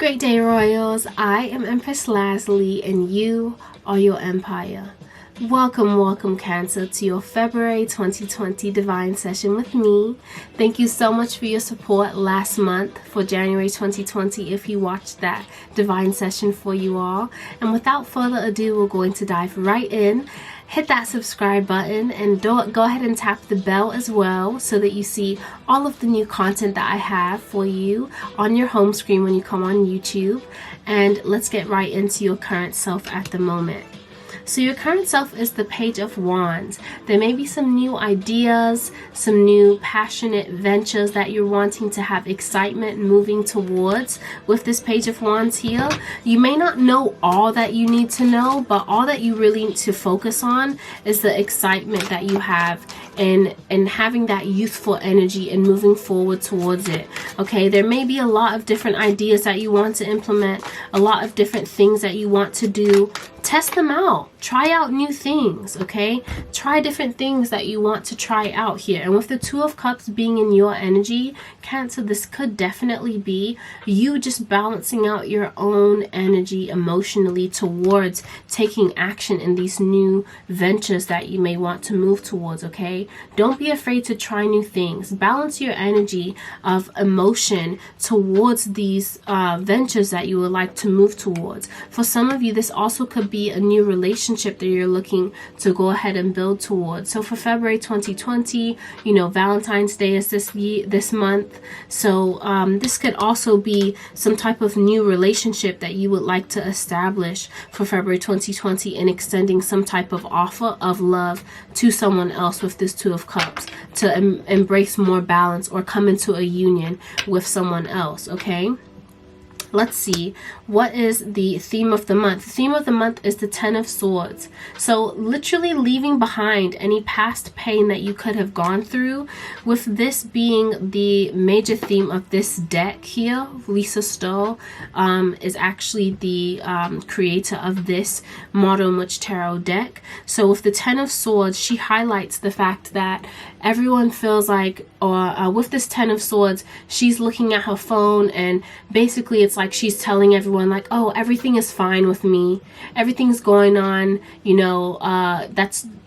great day, Royals. I am Empress Lazuli and you are your empire. Welcome Cancer to your February 2020 Divine Session with me. Thank you so much for your support last month for January 2020 if you watched that Divine Session for you all. And without further ado, we're going to dive right in. Hit that subscribe button and go ahead and tap the bell as well so that you see all of the new content that I have for you on your home screen when you come on YouTube. And let's get right into your current self at the moment. So your current self is the Page of Wands. There may be some new ideas, some new passionate ventures that you're wanting to have excitement moving towards with this Page of Wands here. You may not know all that you need to know, but all that you really need to focus on is the excitement that you have and having that youthful energy and moving forward towards it. Okay, there may be a lot of different ideas that you want to implement, a lot of different things that you want to do. Test them out. Try out new things, okay? Try different things that you want to try out here. And with the Two of Cups being in your energy, Cancer, this could definitely be you just balancing out your own energy emotionally towards taking action in these new ventures that you may want to move towards, okay? Don't be afraid to try new things. Balance your energy of emotion towards these ventures that you would like to move towards. For some of you, this also could be a new relationship that you're looking to go ahead and build towards. So for February 2020, you know, Valentine's Day is this month. So this could also be some type of new relationship that you would like to establish for February 2020 and extending some type of offer of love to someone else with this Two of Cups to embrace more balance or come into a union with someone else, okay? Let's see, what is the theme of the month? The theme of the month is the Ten of Swords. So literally leaving behind any past pain that you could have gone through, with this being the major theme of this deck here. Lisa Stoll is actually the creator of this Modern Witch Tarot deck. So with the Ten of Swords, she highlights the fact that everyone feels like, or with this Ten of Swords, she's looking at her phone and basically it's like she's telling everyone like, oh, everything is fine with me, everything's going on, you know,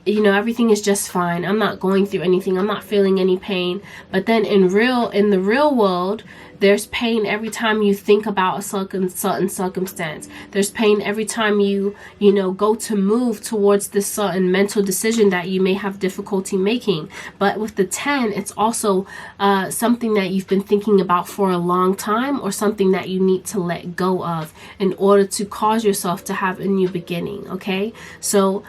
everything is just fine, I'm not going through anything, I'm not feeling any pain. But then in the real world, there's pain every time you think about a certain circumstance. There's pain every time you go to move towards this certain mental decision that you may have difficulty making. But with the 10, it's also something that you've been thinking about for a long time, or something that you need to let go of in order to cause yourself to have a new beginning, okay? So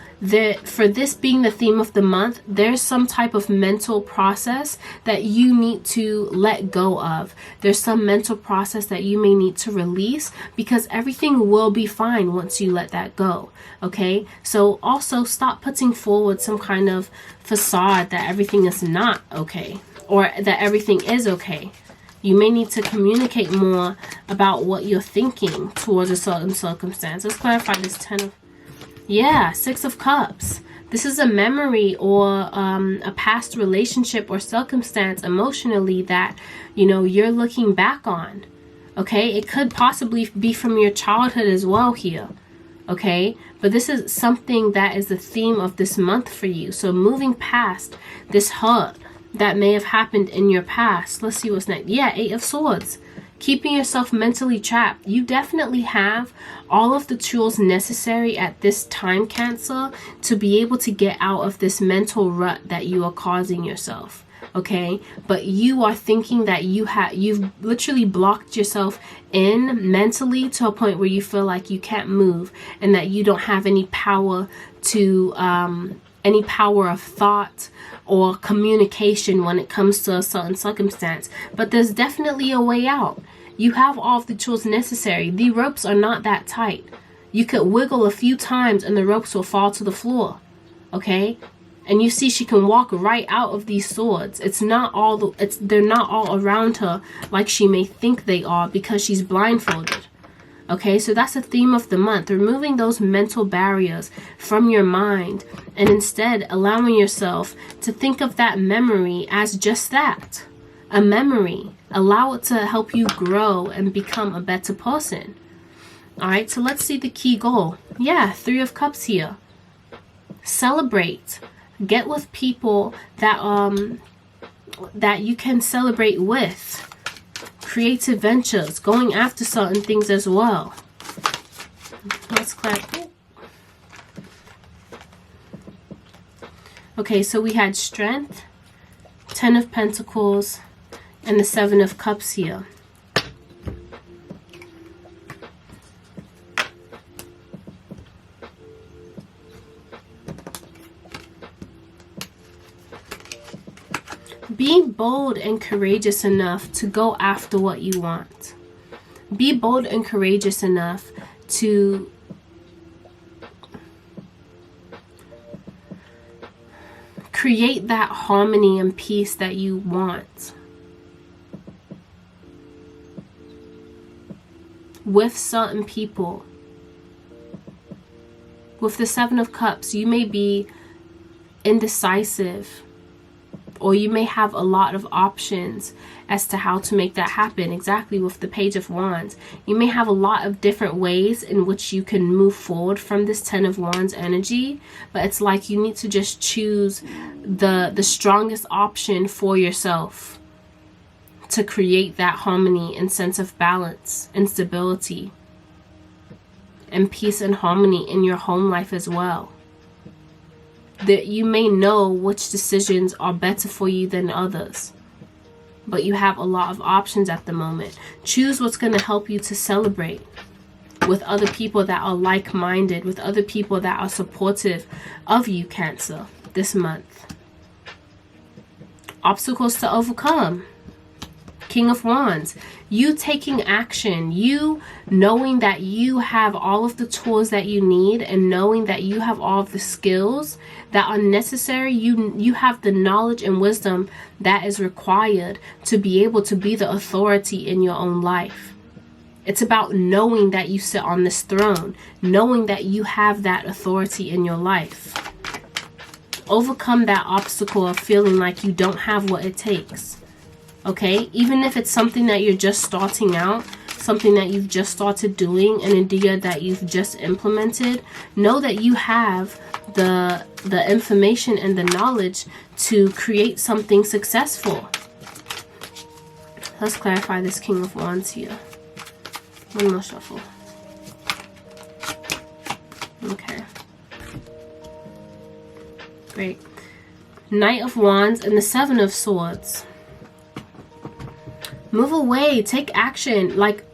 for this being the theme of the month, there's some type of mental process that you need to let go of. There's some mental process that you may need to release, because everything will be fine once you let that go, okay? So also stop putting forward some kind of facade that everything is not okay, or that everything is okay. You may need to communicate more about what you're thinking towards a certain circumstance. Let's clarify this Six of Cups. This is a memory or a past relationship or circumstance emotionally that, you're looking back on. Okay, it could possibly be from your childhood as well here. Okay, but this is something that is the theme of this month for you. So moving past this hurt that may have happened in your past. Let's see what's next. Yeah, Eight of Swords. Keeping yourself mentally trapped. You definitely have all of the tools necessary at this time, Cancer, to be able to get out of this mental rut that you are causing yourself. Okay, but you are thinking that you've literally blocked yourself in mentally to a point where you feel like you can't move, and that you don't have any power to any power of thought or communication when it comes to a certain circumstance. But there's definitely a way out. You have all of the tools necessary. The ropes are not that tight. You could wiggle a few times and the ropes will fall to the floor. Okay? And you see she can walk right out of these swords. They're not all around her like she may think they are, because she's blindfolded. Okay, so that's the theme of the month. Removing those mental barriers from your mind and instead allowing yourself to think of that memory as just that. a memory. Allow it to help you grow and become a better person. All right, so let's see the key goal. Yeah, 3 of Cups here. Celebrate. Get with people that you can celebrate with. Creative ventures, going after certain things as well. Let's clarify. Okay, so we had Strength, 10 of Pentacles, and the 7 of Cups here. Be bold and courageous enough to go after what you want. Be bold and courageous enough to create that harmony and peace that you want with certain people. With the 7 of Cups, you may be indecisive, or you may have a lot of options as to how to make that happen. Exactly, with the Page of Wands, you may have a lot of different ways in which you can move forward from this 10 of Wands energy, but it's like you need to just choose the strongest option for yourself to create that harmony and sense of balance and stability and peace and harmony in your home life as well. That you may know which decisions are better for you than others, but you have a lot of options at the moment. Choose what's going to help you to celebrate with other people that are like-minded, with other people that are supportive of you, Cancer, this month. Obstacles to overcome. King of Wands, you taking action, you knowing that you have all of the tools that you need, and knowing that you have all of the skills that are necessary. You have the knowledge and wisdom that is required to be able to be the authority in your own life. It's about knowing that you sit on this throne, knowing that you have that authority in your life. Overcome that obstacle of feeling like you don't have what it takes. Okay, even if it's something that you're just starting out, something that you've just started doing, an idea that you've just implemented, know that you have the information and the knowledge to create something successful. Let's clarify this King of Wands here. One more shuffle. Okay. Great. Knight of Wands and the 7 of Swords. Move away, take action. Like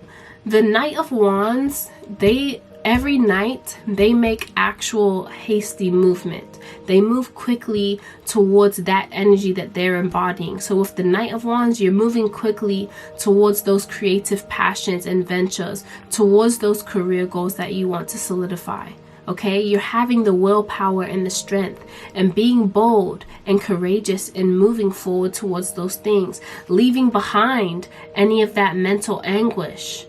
the Knight of Wands, every night they make actual hasty movement. They move quickly towards that energy that they're embodying. So with the Knight of Wands, you're moving quickly towards those creative passions and ventures, towards those career goals that you want to solidify. Okay, you're having the willpower and the strength and being bold and courageous in moving forward towards those things, leaving behind any of that mental anguish,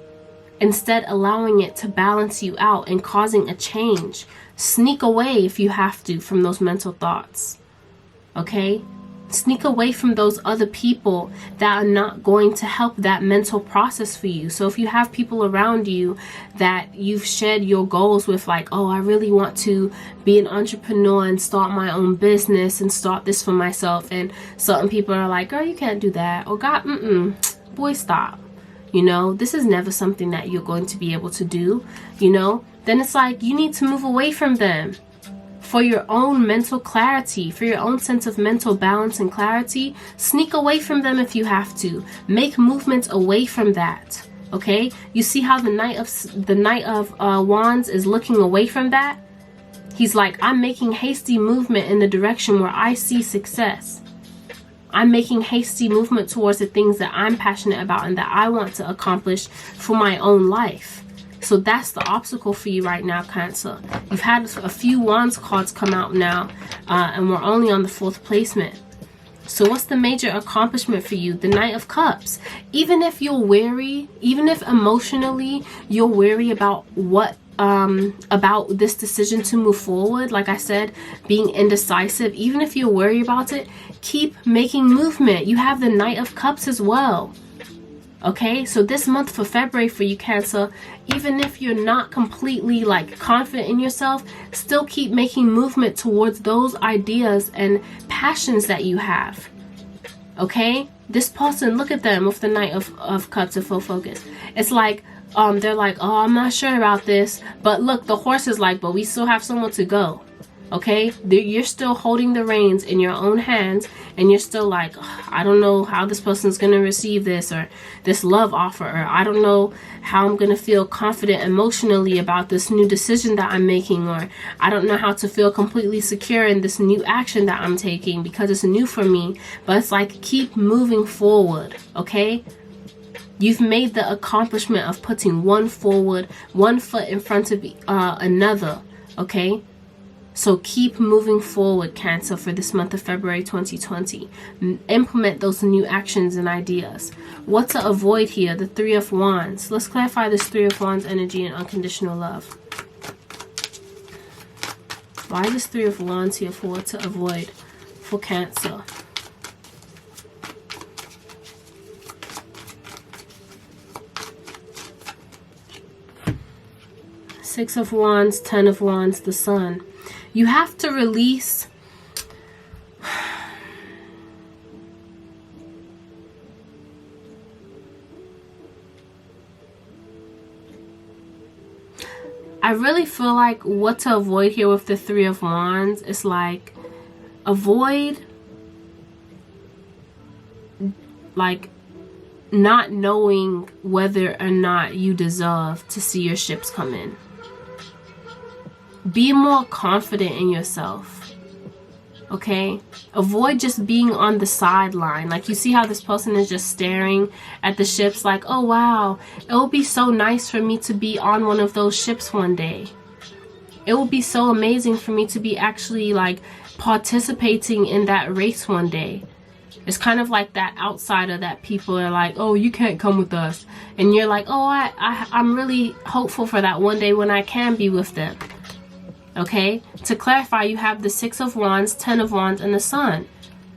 instead allowing it to balance you out and causing a change. Sneak away if you have to from those mental thoughts. Okay, sneak away from those other people that are not going to help that mental process for you. So if you have people around you that you've shared your goals with, like, oh, I really want to be an entrepreneur and start my own business and start this for myself, and certain people are like, girl, you can't do that, or God, boy, stop, you know, this is never something that you're going to be able to do, you know, then it's like you need to move away from them. For your own mental clarity, for your own sense of mental balance and clarity, sneak away from them if you have to. Make movements away from that. Okay? You see how the Knight of Wands is looking away from that? He's like, I'm making hasty movement in the direction where I see success. I'm making hasty movement towards the things that I'm passionate about and that I want to accomplish for my own life. So that's the obstacle for you right now, Cancer. You've had a few Wands cards come out now, and we're only on the 4th placement. So what's the major accomplishment for you? The Knight of Cups. Even if you're weary, even if emotionally you're weary about what about this decision to move forward. Like I said, being indecisive, even if you're worried about it, keep making movement. You have the Knight of Cups as well. Okay, so this month for February for you, Cancer, even if you're not completely like confident in yourself, still keep making movement towards those ideas and passions that you have. Okay, this person, look at them with the Knight of Cups of full focus. It's like they're like, oh, I'm not sure about this, but look, the horse is like, but we still have somewhere to go. Okay, you're still holding the reins in your own hands, and you're still like, oh, I don't know how this person's gonna receive this, or this love offer, or I don't know how I'm gonna feel confident emotionally about this new decision that I'm making, or I don't know how to feel completely secure in this new action that I'm taking because it's new for me. But it's like, keep moving forward. Okay, you've made the accomplishment of putting one forward, one foot in front of another. Okay, so keep moving forward, Cancer, for this month of February 2020. Implement those new actions and ideas. What to avoid here? The Three of Wands. Let's clarify this Three of Wands energy and unconditional love. Why is this Three of Wands here for what to avoid for Cancer? Six of Wands, Ten of Wands, the Sun. You have to release I really feel like what to avoid here with the Three of Wands is like, avoid like not knowing whether or not you deserve to see your ships come in. Be more confident in yourself. Okay, avoid just being on the sideline. Like, you see how this person is just staring at the ships like, oh wow, it would be so nice for me to be on one of those ships one day. It would be so amazing for me to be actually like participating in that race one day. It's kind of like that outsider that people are like, oh, you can't come with us, and you're like, oh, I'm really hopeful for that one day when I can be with them. Okay, to clarify, you have the Six of Wands, Ten of Wands, and the Sun.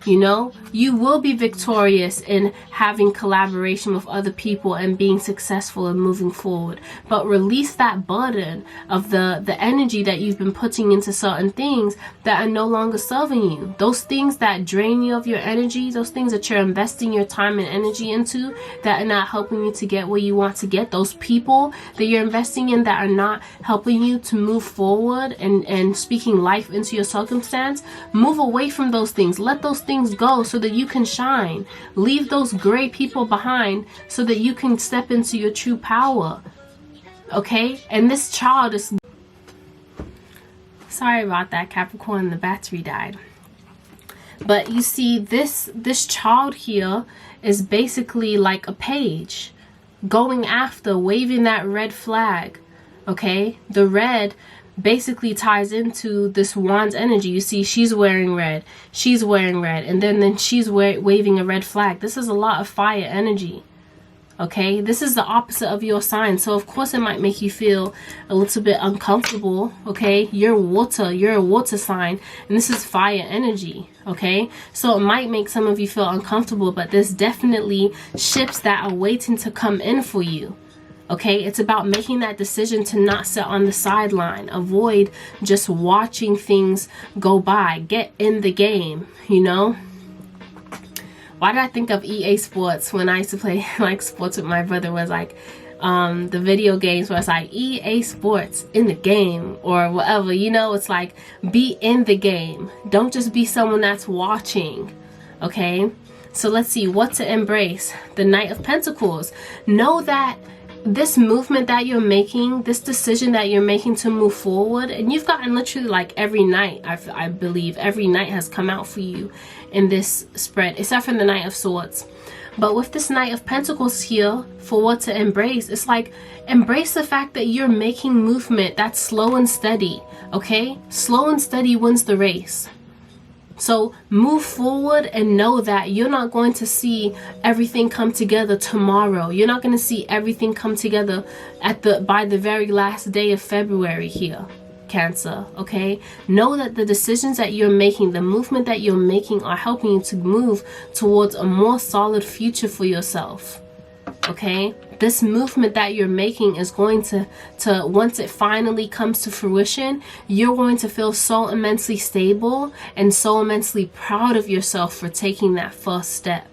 You know, you will be victorious in having collaboration with other people and being successful and moving forward. But release that burden of the energy that you've been putting into certain things that are no longer serving you. Those things that drain you of your energy, those things that you're investing your time and energy into that are not helping you to get where you want to get. Those people that you're investing in that are not helping you to move forward and speaking life into your circumstance. Move away from those things. Let those things go so that you can shine. Leave those gray people behind so that you can step into your true power. Okay? And this child is... Sorry about that, Capricorn. The battery died. But you see, this child here is basically like a page going after, waving that red flag. Okay? The red basically ties into this wand's energy. You see, she's wearing red, and then she's waving a red flag. This is a lot of fire energy. Okay, this is the opposite of your sign, so of course it might make you feel a little bit uncomfortable. Okay, you're a water sign, and this is fire energy. Okay, so it might make some of you feel uncomfortable, but there's definitely ships that are waiting to come in for you. Okay, it's about making that decision to not sit on the sideline. Avoid just watching things go by. Get in the game, you know? Why did I think of EA Sports when I used to play like sports with my brother? Was like the video games where it's like EA Sports in the game or whatever, you know? It's like, be in the game. Don't just be someone that's watching. Okay, so let's see what to embrace. The Knight of Pentacles. Know that this movement that you're making, this decision that you're making to move forward, and you've gotten literally like every night, I believe every night has come out for you in this spread, except for the Knight of Swords. But with this Knight of Pentacles here, for what to embrace, it's like, embrace the fact that you're making movement that's slow and steady. Okay, slow and steady wins the race. So move forward and know that you're not going to see everything come together tomorrow. You're not going to see everything come together by the very last day of February here, Cancer, okay? Know that the decisions that you're making, the movement that you're making are helping you to move towards a more solid future for yourself, okay? This movement that you're making is going to once it finally comes to fruition, you're going to feel so immensely stable and so immensely proud of yourself for taking that first step.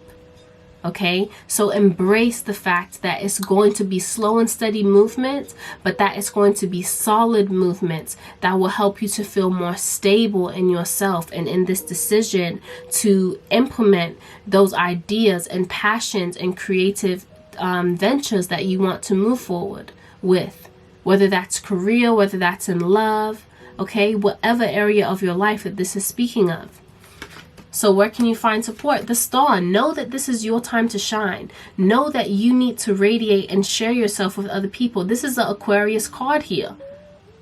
Okay, so embrace the fact that it's going to be slow and steady movement, but that it's going to be solid movements that will help you to feel more stable in yourself and in this decision to implement those ideas and passions and creative ventures that you want to move forward with, whether that's career, whether that's in love, okay, whatever area of your life that this is speaking of. So where can you find support? The Star. Know that this is your time to shine. Know that you need to radiate and share yourself with other people. This is the Aquarius card here.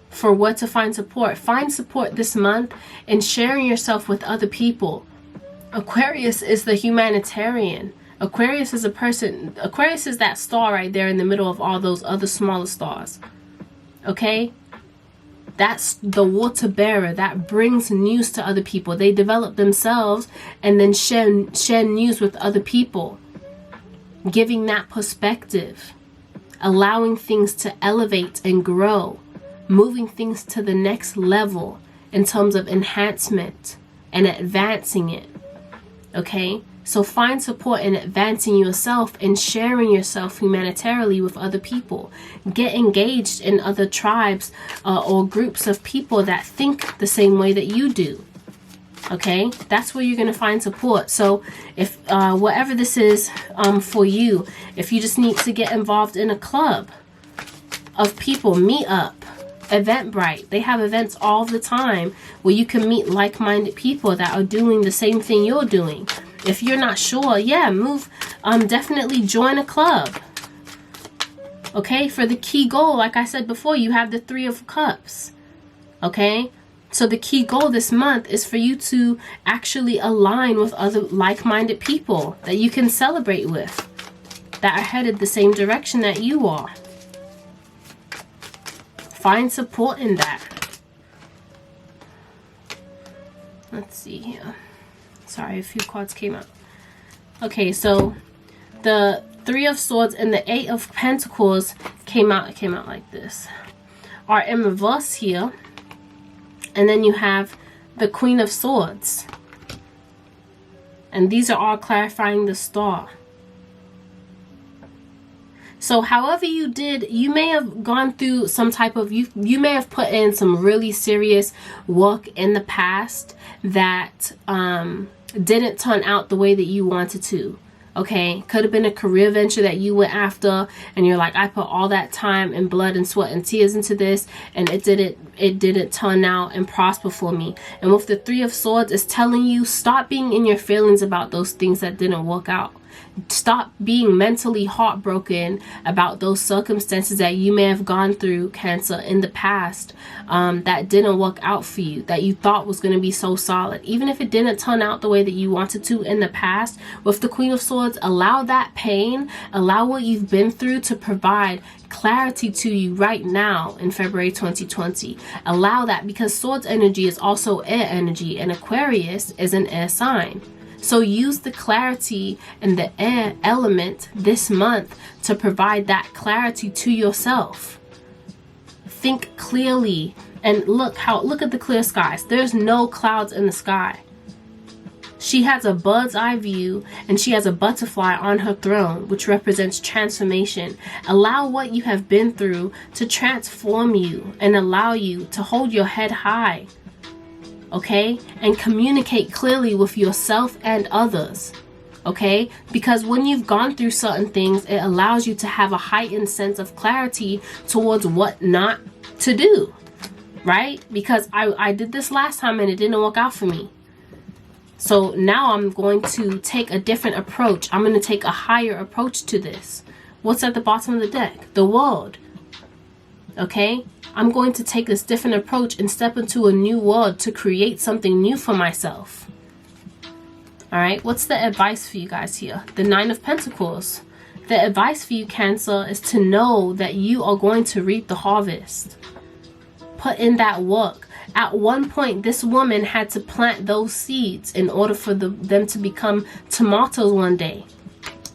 For where to find support. Find support this month in sharing yourself with other people. Aquarius is the humanitarian. Aquarius is a person. Aquarius is that star right there in the middle of all those other smaller stars. Okay? That's the water bearer that brings news to other people. They develop themselves and then share news with other people, giving that perspective, allowing things to elevate and grow, moving things to the next level in terms of enhancement and advancing it. Okay? So find support in advancing yourself and sharing yourself humanitarily with other people. Get engaged in other tribes or groups of people that think the same way that you do. Okay, that's where you're going to find support. So if whatever this is for you, if you just need to get involved in a club of people, meet up, Eventbrite, they have events all the time where you can meet like-minded people that are doing the same thing you're doing. If you're not sure, yeah, definitely join a club. Okay, for the key goal, like I said before, you have the 3 of Cups. Okay, so the key goal this month is for you to actually align with other like-minded people that you can celebrate with, that are headed the same direction that you are. Find support in that. Let's see here. Sorry, a few cards came out. Okay, so the 3 of Swords and the 8 of Pentacles came out. It came out like this. Are in reverse here. And then you have the Queen of Swords. And these are all clarifying the Star. So however you did, you may have gone through some type of, you may have put in some really serious work in the past that didn't turn out the way that you wanted to. Okay, could have been a career venture that you went after and you're like, I put all that time and blood and sweat and tears into this and it didn't turn out and prosper for me. And with the 3 of Swords, it's telling you, stop being in your feelings about those things that didn't work out. Stop being mentally heartbroken about those circumstances that you may have gone through, Cancer, in the past that didn't work out for you, that you thought was going to be so solid. Even if it didn't turn out the way that you wanted to in the past, with the Queen of Swords, allow that pain, allow what you've been through to provide clarity to you right now in February 2020. Allow that, because Swords energy is also air energy and Aquarius is an air sign. So use the clarity and the air element this month to provide that clarity to yourself. Think clearly and look at the clear skies. There's no clouds in the sky. She has a bird's eye view and she has a butterfly on her throne, which represents transformation. Allow what you have been through to transform you and allow you to hold your head high. Okay, and communicate clearly with yourself and others. Okay, because when you've gone through certain things, it allows you to have a heightened sense of clarity towards what not to do, right? Because I did this last time and it didn't work out for me. So now I'm going to take a different approach. I'm going to take a higher approach to this. What's at the bottom of the deck? The world. Okay, I'm going to take this different approach and step into a new world to create something new for myself. All right, what's the advice for you guys here? The Nine of Pentacles. The advice for you, Cancer, is to know that you are going to reap the harvest. Put in that work. At one point, this woman had to plant those seeds in order for them to become tomatoes one day,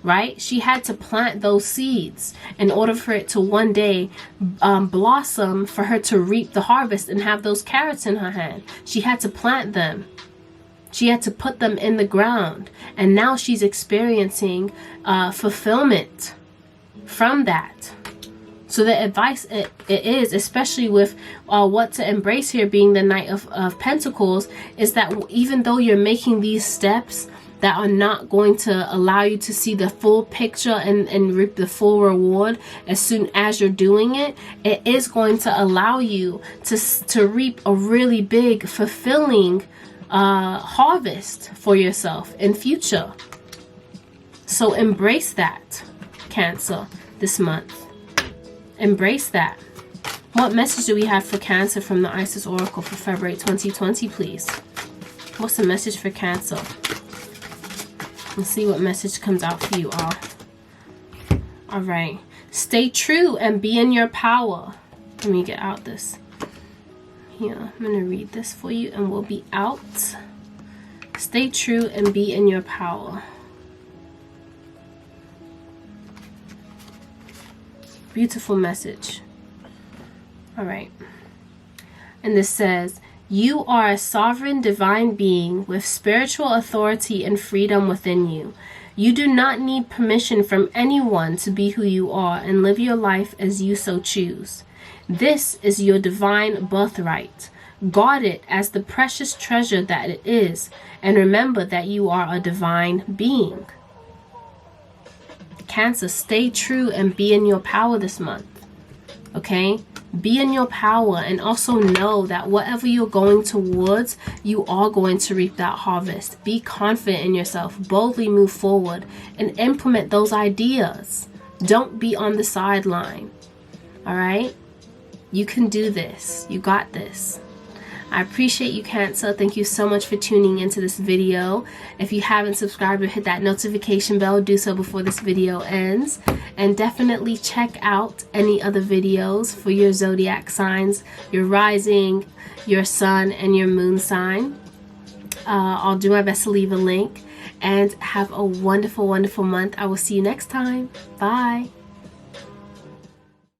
right? She had to plant those seeds in order for it to one day blossom, for her to reap the harvest and have those carrots in her hand. She had to plant them. She had to put them in the ground, and now she's experiencing fulfillment from that. So the advice it is, especially with what to embrace here being the Knight of Pentacles, is that even though you're making these steps that are not going to allow you to see the full picture and reap the full reward as soon as you're doing it, it is going to allow you to reap a really big, fulfilling harvest for yourself in future. So embrace that, Cancer, this month. Embrace that. What message do we have for Cancer from the Isis Oracle for February 2020, please? What's the message for Cancer? Let's see what message comes out for you all. All right. Stay true and be in your power. Let me get out this. Here, I'm going to read this for you and we'll be out. Stay true and be in your power. Beautiful message. All right. And this says, you are a sovereign divine being with spiritual authority and freedom within you. You do not need permission from anyone to be who you are and live your life as you so choose. This is your divine birthright. Guard it as the precious treasure that it is, and remember that you are a divine being. Cancer, stay true and be in your power this month. Okay? Be in your power, and also know that whatever you're going towards, you are going to reap that harvest. Be confident in yourself. Boldly move forward and implement those ideas. Don't be on the sideline. All right? You can do this. You got this. I appreciate you, Cancer. Thank you so much for tuning into this video. If you haven't subscribed or hit that notification bell, do so before this video ends. And definitely check out any other videos for your zodiac signs, your rising, your sun, and your moon sign. I'll do my best to leave a link. And have a wonderful, wonderful month. I will see you next time. Bye.